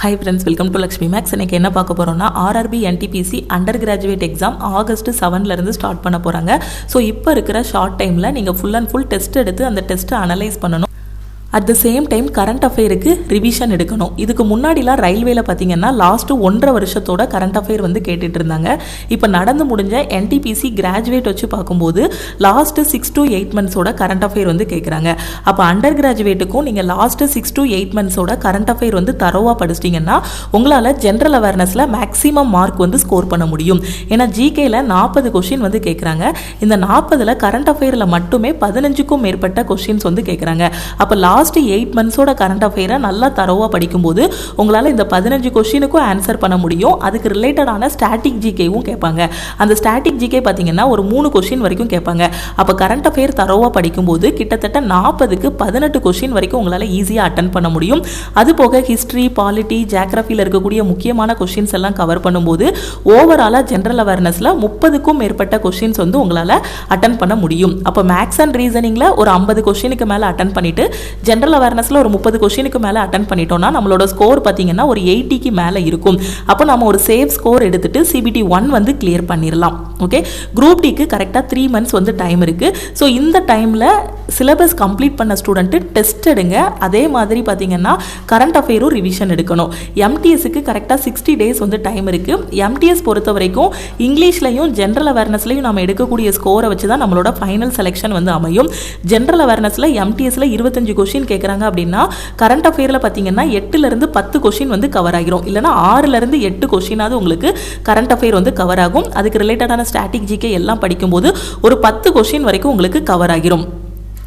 Hi friends, welcome to Lakshmi Max. இன்னைக்கு என்ன பார்க்க போறோம்னா RRB NTPC undergraduate exam August 7ல இருந்து ஸ்டார்ட் பண்ண போறாங்க. ஸோ இப்போ இருக்கிற ஷார்ட் டைம்ல நீங்க ஃபுல் அண்ட் ஃபுல் டெஸ்ட் எடுத்து அந்த டெஸ்ட்டை அனலைஸ் பண்ணணும். At the same time current அஃபேருக்கு ரிவிஷன் எடுக்கணும். இதுக்கு முன்னாடிலாம் ரயில்வேல பார்த்தீங்கன்னா லாஸ்ட்டு 1.5 வருஷத்தோட கரண்ட் அஃபேர் வந்து கேட்டுட்டு இருந்தாங்க. இப்போ நடந்து முடிஞ்ச NTPC கிராஜுவேட் வச்சு பார்க்கும்போது லாஸ்ட்டு 6 to 8 மந்த்ஸோட கரண்ட் அஃபேர் வந்து கேட்குறாங்க. அப்போ அண்டர் கிராஜுவேட்டுக்கும் நீங்கள் லாஸ்ட்டு 6 to 8 மந்த்ஸோட கரண்ட் அஃபேர் வந்து தரோவாக படிச்சிட்டிங்கன்னா உங்களால் ஜென்ரல் அவேர்னஸில் மேக்ஸிமம் மார்க் வந்து ஸ்கோர் பண்ண முடியும். ஏன்னா ஜிகேயில் 40 கொஷின் வந்து கேட்குறாங்க. இந்த 40ல் கரண்ட் அஃபேரில் மட்டுமே 15க்கும் மேற்பட்ட கொஷின்ஸ் வந்து கேட்குறாங்க. அப்போ லாஸ்ட் 8 மந்த்ஸோட கரண்ட் அஃபேரை நல்லா தரோவாக படிக்கும்போது உங்களால் இந்த 15 கொஷினுக்கும் ஆன்சர் பண்ண முடியும். அதுக்கு ரிலேட்டடான ஸ்டாட்டிக் ஜிகேவும் கேட்பாங்க. அந்த ஸ்டாட்டிக் ஜிகே பார்த்தீங்கன்னா ஒரு 3 கொஷின் வரைக்கும் கேட்பாங்க. அப்போ கரண்ட் அஃபேர் தரோவாக படிக்கும்போது கிட்டத்தட்ட 40க்கு 18 கொஷின் வரைக்கும் உங்களால் ஈஸியாக அட்டன் பண்ண முடியும். அது போக ஹிஸ்ட்ரி, பாலிட்டி, ஜியோகிராஃபியில் இருக்கக்கூடிய முக்கியமான கொஷின்ஸ் எல்லாம் கவர் பண்ணும்போது ஓவராலாக ஜென்ரல் அவேர்னஸில் 30க்கும் மேற்பட்ட கொஷின்ஸ் வந்து உங்களால் அட்டன் பண்ண முடியும். அப்போ மேக்ஸ் அண்ட் ரீசனிங்கில் ஒரு 50 கொஷினுக்கு மேலே அட்டன் பண்ணிட்டு ஜென்ரல் அவேர்னஸில் ஒரு 30 கொஷினுக்கு மேலே அட்டன் பண்ணிட்டோம்னா நம்மளோட ஸ்கோர் பார்த்தீங்கன்னா ஒரு 80க்கு மேலே இருக்கும். அப்போ நம்ம ஒரு சேஃப் ஸ்கோர் எடுத்துட்டு CBT 1 வந்து கிளியர் பண்ணிடலாம். ஓகே, குரூப் டிக்கு கரெக்டாக 3 மந்த்ஸ் வந்து டைம் இருக்குது. ஸோ இந்த டைமில் சிலபஸ் கம்ப்ளீட் பண்ண ஸ்டூடெண்ட்டு டெஸ்ட் எடுங்க. அதே மாதிரி பார்த்தீங்கன்னா கரண்ட் அஃபேரும் ரிவிஷன் எடுக்கணும். MTSக்கு கரெக்டாக 60 டேஸ் வந்து டைம் இருக்குது. MTS பொறுத்த வரைக்கும் இங்கிலீஷ்லையும் ஜென்ரல் அவேர்னஸ்லையும் நம்ம எடுக்கக்கூடிய ஸ்கோரை வச்சு தான் நம்மளோட ஃபைனல் செலெக்ஷன் வந்து அமையும். ஜென்ரல் அவேர்னஸில் MTSல 25 கொஷின் கேட்குறாங்க அப்படின்னா கரண்ட் அஃபேரில் பார்த்தீங்கன்னா 8லேருந்து 10 கொஷின் வந்து கவர் ஆகிரும். இல்லைனா 6லேருந்து 8 கொஷினாவது உங்களுக்கு கரண்ட் அஃபேர் வந்து கவர் ஆகும். அதுக்கு ரிலேட்டடான ஸ்டாட்டிக் ஜிகே எல்லாம் படிக்கும்போது ஒரு 10 கொஷின் வரைக்கும் உங்களுக்கு கவர் ஆகிரும்.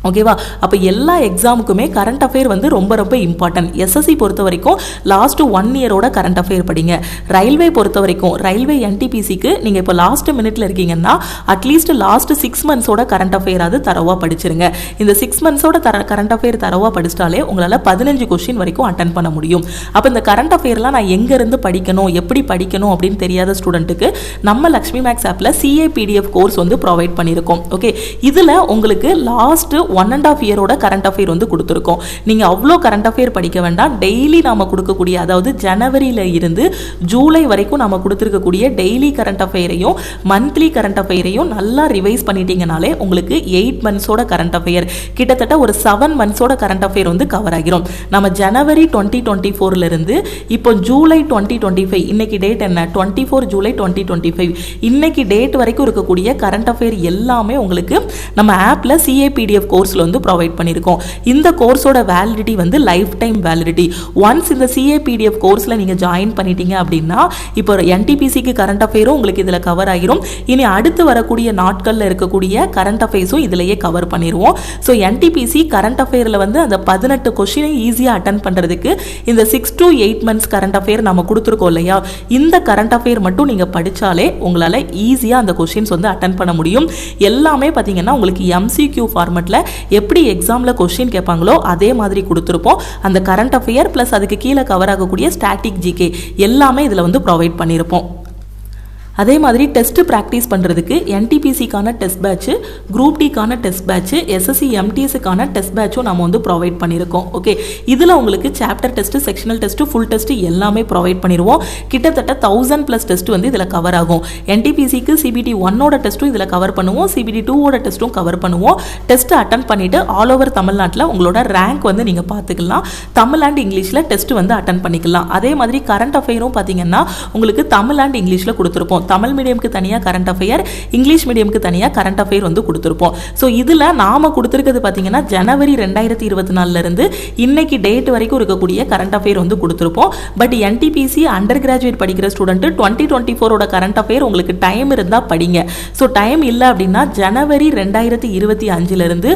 ஓகேவா? அப்போ எல்லா எக்ஸாமுக்குமே கரண்ட் அஃபேர் வந்து ரொம்ப ரொம்ப இம்பார்ட்டன்ட். SSC பொறுத்த வரைக்கும் லாஸ்ட் 1 இயரோட கரண்ட் அஃபேர் படிங்க. ரயில்வே பொறுத்த வரைக்கும் ரயில்வே NTPCக்கு நீங்கள் இப்போ லாஸ்ட் மினிட்ல இருக்கீங்கன்னா அட்லீஸ்ட் லாஸ்ட் 6 மந்த்ஸோட கரண்ட் அஃபேராவது தரவாக படிச்சிருங்க. இந்த 6 மந்த்ஸோட கரண்ட் அஃபேர் தரவாக படிச்சிட்டாலே உங்களால் 15 கொஷின் வரைக்கும் அட்டன் பண்ண முடியும். அப்போ இந்த கரண்ட் அஃபேர்லாம் நான் எங்கேருந்து படிக்கணும், எப்படி படிக்கணும் அப்படின்னு தெரியாத ஸ்டூடெண்ட்டுக்கு நம்ம லக்ஷ்மி மேக்ஸ் ஆப்பில் CA PDF கோர்ஸ் வந்து ப்ரொவைட் பண்ணியிருக்கோம். ஓகே, இதில் உங்களுக்கு லாஸ்ட் 1.5 இயரோட கரண்ட் அஃபேர் வந்து கொடுத்துருக்கோம். நீங்கள் அவ்வளோ கரண்ட் அஃபேர் படிக்க வேண்டாம். டெய்லி நாம கொடுக்கக்கூடிய, அதாவது ஜனவரியில் இருந்து ஜூலை வரைக்கும் நம்ம கொடுத்துருக்கக்கூடிய டெய்லி கரண்ட் அஃபேரையும் மந்த்லி கரண்ட் அஃபேரையும் நல்லா ரிவைஸ் பண்ணிட்டீங்கனாலே உங்களுக்கு 8 மந்த்ஸோட கரண்ட் அஃபேர் கிட்டத்தட்ட ஒரு 7 மந்த்ஸோட கரண்ட் அஃபேர் வந்து கவர் ஆகிரும். நம்ம ஜனவரி 2024 இருந்து இப்போ ஜூலை 2025, இன்னைக்கு டேட் என்ன, 24 ஜூலை 2025, இன்னைக்கு டேட் வரைக்கும் இருக்கக்கூடிய கரண்ட் அஃபேர் எல்லாமே உங்களுக்கு நம்ம ஆப்பில் CA PDF கோர்ஸ்ல வந்து ப்ரொவைட் பண்ணியிருக்கோம். இந்த கோர்ஸோட வேலிடிட்டி வந்து லைஃப் டைம் வேலிடிட்டி. ஒன்ஸ் இந்த CA PDF கோர்ஸ்ல நீங்க ஜாயின் பண்ணிட்டீங்க அப்படின்னா இப்போ NTPCக்கு கரண்ட் அஃபேரும் உங்களுக்கு இதுல கவர் ஆகிரும். இனி அடுத்து வரக்கூடிய நாட்கள்ல இருக்கக்கூடிய கரண்ட் அஃபேர்ஸும் இதுலயே கவர் பண்ணிடுவோம். ஸோ NTPC கரண்ட் அஃபேர்ல வந்து அந்த 18 கொஸ்டினை ஈஸியா அட்டன் பண்றதுக்கு இந்த 6 to 8 மந்த்ஸ் கரண்ட் அஃபேர் நம்ம கொடுத்துருக்கோம் இல்லையா, இந்த கரண்ட் அஃபேர் மட்டும் நீங்க படிச்சாலே உங்களால ஈஸியா அந்த கொஸ்டின்ஸ் வந்து அட்டன் பண்ண முடியும். எல்லாமே பாத்தீங்கன்னா உங்களுக்கு MCQ ஃபார்மட்ல எப்படி எக்ஸாம்ல கொஸ்டின் கேட்பாங்களோ அதே மாதிரி கொடுத்துருப்போம். அந்த கரண்ட் அஃபேர் பிளஸ் அதுக்கு கீழே கவர் ஆகக்கூடிய ஸ்டாட்டிக் ஜிகே எல்லாமே இதில் வந்து ப்ரொவைட் பண்ணியிருப்போம். அதே மாதிரி டெஸ்ட் ப்ராக்டிஸ் பண்ணுறதுக்கு NTPCக்கான டெஸ்ட் பேட்ச், குரூப் டிக்கான டெஸ்ட் பேட்ச், SSC MTSக்கான டெஸ்ட் பேட்சும் நம்ம வந்து ப்ரொவைட் பண்ணியிருக்கோம். ஓகே, இதில் உங்களுக்கு chapter test, sectional test, full test எல்லாமே ப்ரொவைட் பண்ணிடுவோம். கிட்டத்தட்ட 1000+ டெஸ்ட் வந்து இதில் கவர் ஆகும். NTPCக்கு CBT 1ஓட டெஸ்ட்டும் இதில் கவர் பண்ணுவோம், CBT 2ஓட டெஸ்ட்டும் கவர் பண்ணுவோம். டெஸ்ட் அட்டன் பண்ணிட்டு ஆல் ஓவர் தமிழ்நாட்டில் உங்களோட ரேங்க் வந்து நீங்கள் பார்த்துக்கலாம். தமிழ் அண்ட் இங்கிலீஷில் டெஸ்ட் வந்து அட்டன் பண்ணிக்கலாம். அதே மாதிரி கரண்ட் அஃபேரும் பார்த்தீங்கன்னா உங்களுக்கு தமிழ் அண்ட் இங்கிலீஷில் கொடுத்துருப்போம். தமிழ் மீடியம்க்கு தனியாக கரண்ட் அஃபேர், இங்கிலீஷ் மீடியம்க்கு தனியாக கரண்ட் அஃபேர் வந்து கொடுத்துருப்போம். ஸோ இதில் நாம கொடுத்துருக்கிறது பார்த்தீங்கன்னா ஜனவரி 2024 இருந்து இன்னைக்கு டேட் வரைக்கும் இருக்கக்கூடிய கரண்ட் அஃபேர் வந்து கொடுத்துருப்போம். பட் NTPC அண்டர் கிராஜுவேட் படிக்கிற ஸ்டூடெண்ட் 2024ஓட கரண்ட் அஃபேர் உங்களுக்கு டைம் இருந்தால் படிங்க. ஸோ டைம் இல்லை அப்படின்னா ஜனவரி 2025 இருந்து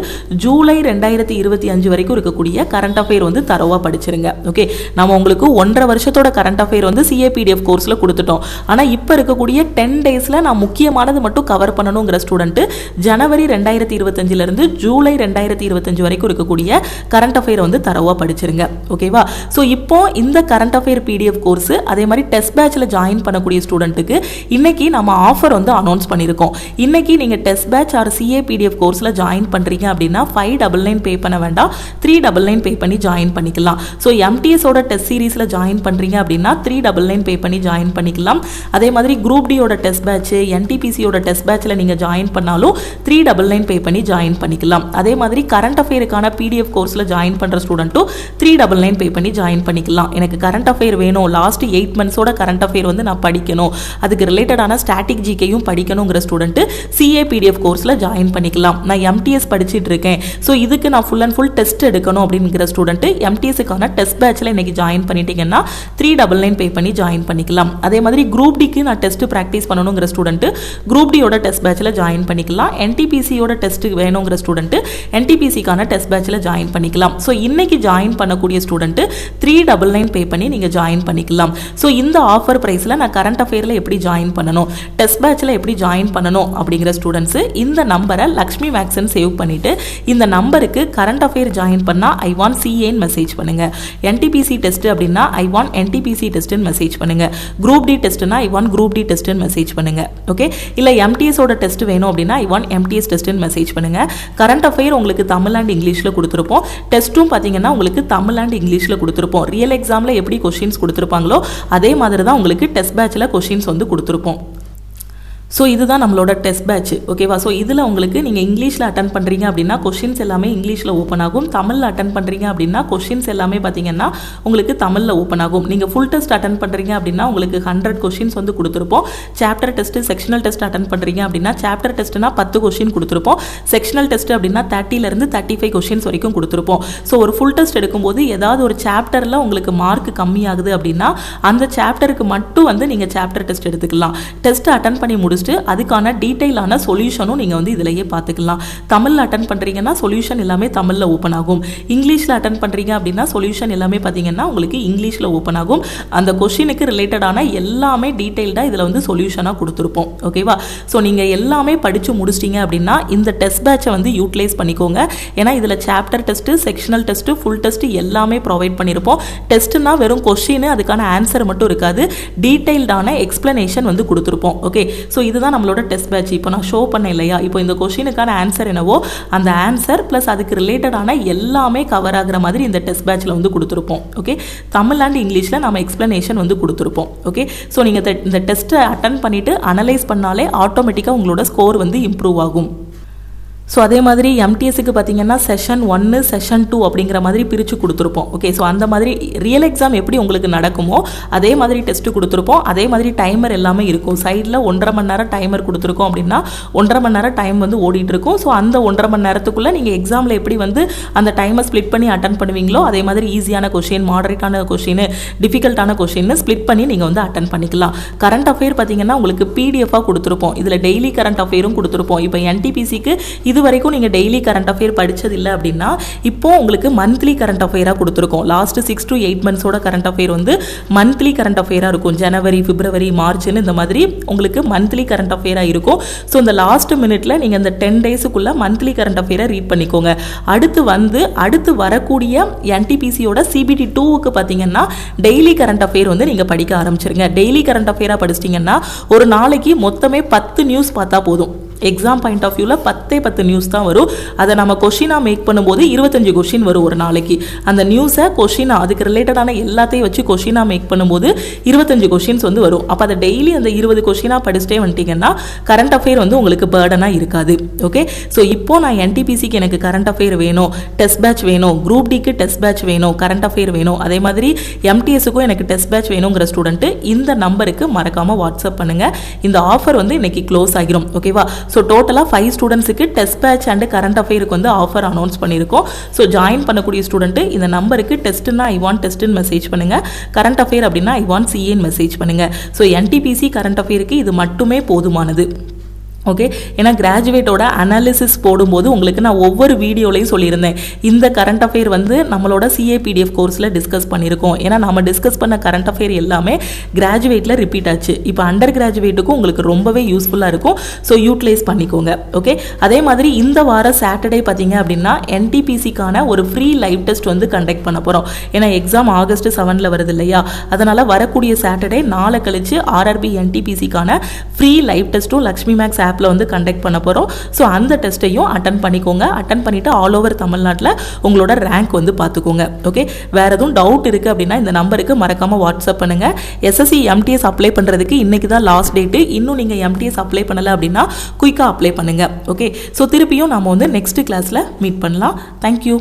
ஜூலை 2025 வரைக்கும் இருக்கக்கூடிய கரண்ட் அஃபேர் வந்து தரோவாக படிச்சிருங்க. ஓகே, நம்ம உங்களுக்கு 1.5 வருஷத்தோட கரண்ட் அஃபேர் வந்து CA PDF கோர்ஸில் கொடுத்துட்டோம். ஆனால் இப்போ இருக்கக்கூடிய வரக்கூடிய 10 டேஸில் நான் முக்கியமானது மட்டும் கவர் பண்ணணுங்கிற ஸ்டூடெண்ட்டு ஜனவரி 2025 ஜூலை 2025 வரைக்கும் இருக்கக்கூடிய கரண்ட் அஃபேர் வந்து தரவாக படிச்சிருங்க. ஓகேவா? ஸோ இப்போ இந்த கரண்ட் அஃபேர் பிடிஎஃப் கோர்ஸ் அதே மாதிரி டெஸ்ட் பேட்சில் ஜாயின் பண்ணக்கூடிய ஸ்டூடெண்ட்டுக்கு இன்னைக்கு நம்ம ஆஃபர் வந்து அனௌன்ஸ் பண்ணியிருக்கோம். இன்னைக்கு நீங்கள் test batch or CA PDF கோர்ஸில் ஜாயின் பண்ணுறீங்க அப்படின்னா 599 பே பண்ண வேண்டாம், 399 பே பண்ணி ஜாயின் பண்ணிக்கலாம். ஸோ எம்டிஎஸோட டெஸ்ட் சீரீஸில் ஜாயின் பண்ணுறீங்க அப்படின்னா 399 பே பண்ணி ஜாயின் பண்ணிக்கலாம். அதே மாதிரி குரூப் டியோட டெஸ்ட் பேட்ச், என்டிபிசியோட டெஸ்ட் பேட்சில் நீங்கள் ஜாயின் பண்ணாலும் 399 பே பண்ணி ஜாயின் பண்ணிக்கலாம். அதே மாதிரி கரண்ட் அஃபேருக்கான பிடிஎஃப் கோர்ஸில் ஜாயின் பண்ணுற ஸ்டூடெண்ட்டும் 399 பே பண்ணி ஜாயின் பண்ணிக்கலாம். எனக்கு கரண்ட் அஃபேர் வேணும், லாஸ்ட் 8 மந்த்ஸோட கரண்ட் அஃபேர் வந்து நான் படிக்கணும், அதுக்கு ரிலேட்டடான ஸ்டாட்டிக் ஜிகேயும் படிக்கணுங்கிற ஸ்டூடெண்ட்டு சிஏ பிடிஎஃப் கோர்ஸில் ஜாயின் பண்ணிக்கலாம். நான் எம்டிஎஸ் படிச்சுட்டு இருக்கேன், ஸோ இதுக்கு நான் ஃபுல் அண்ட் ஃபுல் டெஸ்ட் எடுக்கணும் அப்படிங்கிற ஸ்டூடெண்ட்டு எம்டிஎஸ்க்கான டெஸ்ட் பேட்சில் இன்னைக்கு ஜாயின் பண்ணிட்டீங்கன்னா 399 பே பண்ணி ஜாயின் பண்ணிக்கலாம். அதே மாதிரி குரூப் டிக்கு நான் டெஸ்ட் ப்ராக்டிஸ் பண்ணணுங்கிற ஸ்டூடெண்ட்டு குரூப் டியோட டெஸ்ட் பேட்சில் ஜாயின் பண்ணிக்கலாம். என்டிபிசியோட டெஸ்ட் வேணுங்கிற ஸ்டூடெண்ட்டு என்டிபிசிக்கான டெஸ்ட் பேட்சில் ஜாயின் பண்ணிக்கலாம். ஸோ இன்னைக்கு ஜாயின் பண்ணக்கூடிய ஸ்டூடெண்ட்டு 399 பே பண்ணி நீங்கள் ஜாயின் பண்ணிக்கலாம். ஸோ இந்த ஆஃபர் ப்ரைஸில் நான் கரண்ட் அஃபேரில் எப்படி ஜாயின் பண்ணணும், டெஸ்ட் பேட்சில் எப்படி ஜாயின் பண்ணணும் அப்படிங்கிற ஸ்டூடெண்ட்ஸு இந்த நம்பரை லக்ஷ்மி மேக்ஸ்ன்னு சேவ் பண்ணிவிட்டு இந்த நம்பருக்கு கரண்ட் அஃபேர் ஜாயின் பண்ணால் ஐ வாண்ட் சிஏன்னு மெசேஜ் பண்ணுங்கள். என்டிபிசி டெஸ்ட் அப்படின்னா ஐ வாண்ட் என்டிபிசி டெஸ்ட்டுன்னு மெசேஜ் பண்ணுங்கள். குரூப் டி டெஸ்ட்னா ஐ வாண்ட் குரூப் டி டெஸ்ட்டுன்னு மெசேஜ் பண்ணுங்கள். ஓகே, இல்லை எம்டிஎஸோட டெஸ்ட் வேணும் அப்படின்னா ஐ வாண்ட் எம்டிஎஸ் டெஸ்ட்டுன்னு மெசேஜ் பண்ணுங்கள். கரண்ட் அஃபேர் உங்களுக்கு தமிழ் அண்ட் இங்கிலீஷில் கொடுத்துருப்போம். டெஸ்ட்டும் பார்த்தீங்கன்னா உங்களுக்கு தமிழ் அண்ட் இங்கிலீஷில் கொடுத்துருப்போம். ரியல் எக்ஸாமில் எப்படி கொஸ்டின்ஸ் கொடுத்துருப்பாங்களோ அதே மாதிரி தான் உங்களுக்கு டெஸ்ட் பேட்சில் கொஸ்டின்ஸ் வந்து கொடுத்துருப்போம். ஸோ இதுதான் நம்மளோட டெஸ்ட் பேட்ச். ஓகேவா? ஸோ இதில் உங்களுக்கு நீங்கள் இங்கிலீஷில் அட்டன் பண்ணுறீங்க அப்படின்னா கொஸ்டின்ஸ் எல்லாமே இங்கிலீஷில் ஓப்பன் ஆகும். தமிழில் அட்டன் பண்ணுறீங்க அப்படின்னா கொஸ்டின்ஸ் எல்லாமே பார்த்தீங்கன்னா உங்களுக்கு தமிழில் ஓப்பன் ஆகும். நீங்கள் ஃபுல் டெஸ்ட் அட்டன் பண்ணுறீங்க அப்படின்னா உங்களுக்கு 100 கொஸ்டின்ஸ் வந்து கொடுத்துருப்போம். Chapter test, sectional test attend பண்ணுறீங்க அப்படின்னா சாப்டர் டெஸ்ட்னா 10 கொஸ்டின் கொடுத்துருப்போம். செக்ஷனல் டெஸ்ட் அப்படின்னா 30லேருந்து 35 கொஸ்டின்ஸ் வரைக்கும் கொடுத்துருப்போம். ஸோ ஒரு ஃபுல் டெஸ்ட் எடுக்கும்போது ஏதாவது ஒரு சாப்டரில் உங்களுக்கு மார்க் கம்மியாகுது அப்படின்னா அந்த சாப்டருக்கு மட்டும் வந்து நீங்கள் சாப்டர் டெஸ்ட் எடுத்துக்கலாம். டெஸ்ட் அட்டன் பண்ணி முடிச்சு அதுக்கான டீடைலான சொல்யூஷனும் நீங்க வந்து இதிலேயே பார்த்துக்கலாம். தமிழ்ல அட்டன் பண்றீங்கன்னா சொல்யூஷன் எல்லாமே தமிழ்ல ஓப்பன் ஆகும். இங்கிலீஷ்ல அட்டன் பண்றீங்க அப்படின்னா சொல்யூஷன் எல்லாமே பார்த்தீங்கன்னா உங்களுக்கு இங்கிலீஷ்ல ஓப்பன் ஆகும். அந்த கொஸ்டினுக்கு ரிலேட்டடான எல்லாமே டீடைல்டா இதுல வந்து சொல்யூஷனா கொடுத்துருப்போம். ஓகேவா? ஸோ நீங்க எல்லாமே படிச்சு முடிச்சிட்டீங்க அப்படின்னா இந்த டெஸ்ட் பேட்சை வந்து யூட்டிலைஸ் பண்ணிக்கோங்க. ஏன்னா இதுல chapter test, sectional test, full test எல்லாமே ப்ரொவைட் பண்ணியிருப்போம். டெஸ்ட்னா வெறும் கொஸ்டின் அதுக்கான ஆன்சர் மட்டும் இருக்காது, டீடைல்டான எக்ஸ்பிளனேஷன் வந்து கொடுத்துருப்போம். ஓகே, ஸோ இதுதான் நம்மளோட டெஸ்ட் பேட்ச். இப்போ நான் ஷோ பண்ணேன் இல்லையா, இப்போ இந்த கொஸ்டினுக்கான ஆன்சர் என்னவோ அந்த ஆன்சர் ப்ளஸ் அதுக்கு ரிலேட்டடான எல்லாமே கவர் ஆகிற மாதிரி இந்த டெஸ்ட் பேட்சில் வந்து கொடுத்துருப்போம். ஓகே, தமிழ் அண்ட் இங்கிலீஷில் நம்ம எக்ஸ்பிளனேஷன் வந்து கொடுத்துருப்போம். ஓகே, ஸோ நீங்கள் இந்த டெஸ்ட்டை அட்டன் பண்ணிவிட்டு அனலைஸ் பண்ணாலே ஆட்டோமேட்டிக்காக உங்களோட ஸ்கோர் வந்து இம்ப்ரூவ் ஆகும். ஸோ அதே மாதிரி எம்டிஎஸ்க்கு பார்த்தீங்கன்னா செஷன் 1, செஷன் 2 அப்படிங்கிற மாதிரி பிரித்து கொடுத்துருப்போம். ஓகே, ஸோ அந்த மாதிரி ரியல் எக்ஸாம் எப்படி உங்களுக்கு நடக்குமோ அதே மாதிரி டெஸ்ட்டு கொடுத்துருப்போம். அதே மாதிரி டைமர் எல்லாமே இருக்கும். சைடில் 1.5 மணி நேரம் டைமர் கொடுத்துருக்கோம் அப்படின்னா 1.5 மணி நேரம் டைம் வந்து ஓடிட்டு இருக்கும். ஸோ அந்த 1.5 மணி நேரத்துக்குள்ளே நீங்கள் எக்ஸாமில் எப்படி வந்து அந்த டைமை ஸ்ப்ளிட் பண்ணி அட்டன் பண்ணுவீங்களோ அதே மாதிரி ஈஸியான கொஸ்டின், மாடரேட்டான கொஸ்டின், டிஃபிகல்ட்டான கொஸ்டின் ஸ்ப்ளிட் பண்ணி நீங்கள் வந்து அட்டன் பண்ணிக்கலாம். கரண்ட் அஃபேர் பார்த்தீங்கன்னா உங்களுக்கு பிடிஎஃபாக கொடுத்துருப்போம். இதில் டெய்லி கரண்ட் அஃபேரும் கொடுத்துருப்போம். இப்போ என்டிபிசிக்கு இது வரைக்கும் நீங்க டெய்லி கரண்ட் அஃபேர் படிச்சது இல்லை அப்படின்னா இப்போ உங்களுக்கு மந்த்லி கரண்ட் அஃபேரா கொடுத்துருக்கோம். லாஸ்ட் 6 to 8 மந்த்ஸோட கரண்ட் அஃபேர் வந்து மந்த்லி கரண்ட் அஃபேரா இருக்கும். ஜனவரி, பிப்ரவரி, மார்ச்னு இந்த மாதிரி உங்களுக்கு மந்த்லி கரண்ட் அஃபேரா இருக்கும். ஸோ இந்த லாஸ்ட் மினிட்ல நீங்க இந்த 10 டேஸுக்குள்ள மந்த்லி கரண்ட் அஃபேரை ரீட் பண்ணிக்கோங்க. அடுத்து வரக்கூடிய என்டிபிசியோட CBT 2க்கு பார்த்தீங்கன்னா டெய்லி கரண்ட் அஃபேர் வந்து நீங்க படிக்க ஆரம்பிச்சிருங்க. டெய்லி கரண்ட் அஃபேரா படிச்சிட்டிங்கன்னா ஒரு நாளைக்கு மொத்தமே 10 நியூஸ் பார்த்தா போதும். எக்ஸாம் பாயிண்ட் ஆஃப் வியூவில் 10 நியூஸ் தான் வரும். அதை நம்ம கொஷினாக மேக் பண்ணும்போது 25 கொஷின் வரும் ஒரு நாளைக்கு. அந்த நியூஸை கொஷினாக அதுக்கு ரிலேட்டடான எல்லாத்தையும் வச்சு கொஷினாக மேக் பண்ணும்போது 25 கொஷின்ஸ் வந்து வரும். அப்போ அதை டெய்லி அந்த 20 கொஷினாக படிச்சுட்டே வந்துட்டீங்கன்னா கரண்ட் அஃபேர் வந்து உங்களுக்கு பேர்டனாக இருக்காது. ஓகே, ஸோ இப்போ நான் என்டிபிசிக்கு எனக்கு கரண்ட் அஃபேர் வேணும், டெஸ்ட் பேட்ச் வேணும், குரூப் டிக்கு டெஸ்ட் பேட்ச் வேணும், கரண்ட் அஃபேர் வேணும், அதே மாதிரி எம்டிஎஸ்க்கும் எனக்கு டெஸ்ட் பேட்ச் வேணுங்கிற ஸ்டூடெண்ட்டு இந்த நம்பருக்கு மறக்காமல் வாட்ஸ்அப் பண்ணுங்கள். இந்த ஆஃபர் வந்து இன்னைக்கு க்ளோஸ் ஆகிரும். ஓகேவா? ஸோ டோட்டலாக 5 ஸ்டூடெண்ட்ஸுக்கு டெஸ்ட் பேட்ச் அண்ட் கரண்ட் அஃபேருக்கு வந்து ஆஃபர் அனௌன்ஸ் பண்ணியிருக்கோம். ஸோ ஜாயின் பண்ணக்கூடிய ஸ்டூடெண்ட்டு இந்த நம்பருக்கு டெஸ்ட்னா ஐ வாண்ட் டெஸ்ட்னு மெசேஜ் பண்ணுங்கள், கரண்ட் அஃபேர் அப்படின்னா ஐ வாண்ட் சிஏன்னு மெசேஜ் பண்ணுங்கள். ஸோ என்டிபிசி கரண்ட் அஃபேருக்கு இது மட்டுமே போதுமானது. ஓகே, ஏன்னா கிராஜுவேட்டோட அனாலிசிஸ் போடும்போது உங்களுக்கு நான் ஒவ்வொரு வீடியோலையும் சொல்லியிருந்தேன், இந்த கரண்ட் அஃபேர் வந்து நம்மளோட CAPDF கோர்ஸில் டிஸ்கஸ் பண்ணியிருக்கோம். ஏன்னா நம்ம டிஸ்கஸ் பண்ண கரண்ட் அஃபேர் எல்லாமே கிராஜுவேட்டில் ரிப்பீட் ஆச்சு. இப்போ அண்டர் கிராஜுவேட்டுக்கும் உங்களுக்கு ரொம்பவே யூஸ்ஃபுல்லாக இருக்கும். ஸோ யூட்டிலைஸ் பண்ணிக்கோங்க. ஓகே, அதே மாதிரி இந்த வாரம் சாட்டர்டே பார்த்தீங்க அப்படின்னா NTPCக்கான ஒரு ஃப்ரீ லைவ் டெஸ்ட் வந்து கண்டக்ட் பண்ண போகிறோம். ஏன்னா எக்ஸாம் August 7 வருது இல்லையா, அதனால் வரக்கூடிய சாட்டர்டே நாளை கழிச்சு RRB NTPCக்கான ஃப்ரீ லைவ் டெஸ்ட்டும் லக்ஷ்மி மேக்ஸ் ஆப்பில் வந்து கண்டக்ட் பண்ண போகிறோம். ஸோ அந்த டெஸ்ட்டையும் அட்டன் பண்ணிக்கோங்க. அட்டன் பண்ணிவிட்டு ஆல் ஓவர் தமிழ்நாட்டில் உங்களோட ரேங்க் வந்து பார்த்துக்கோங்க. ஓகே, வேறு எதுவும் டவுட் இருக்குது அப்படின்னா இந்த நம்பருக்கு மறக்காமல் வாட்ஸ்அப் பண்ணுங்கள். SSC MTS அப்ளை பண்ணுறதுக்கு இன்றைக்கி தான் லாஸ்ட் டேட்டு. இன்னும் நீங்கள் MTS அப்ளை பண்ணலை அப்படின்னா குயிக்காக அப்ளை பண்ணுங்கள். ஓகே, ஸோ திருப்பியும் நம்ம வந்து நெக்ஸ்ட் கிளாஸில் மீட் பண்ணலாம். தேங்க்யூ.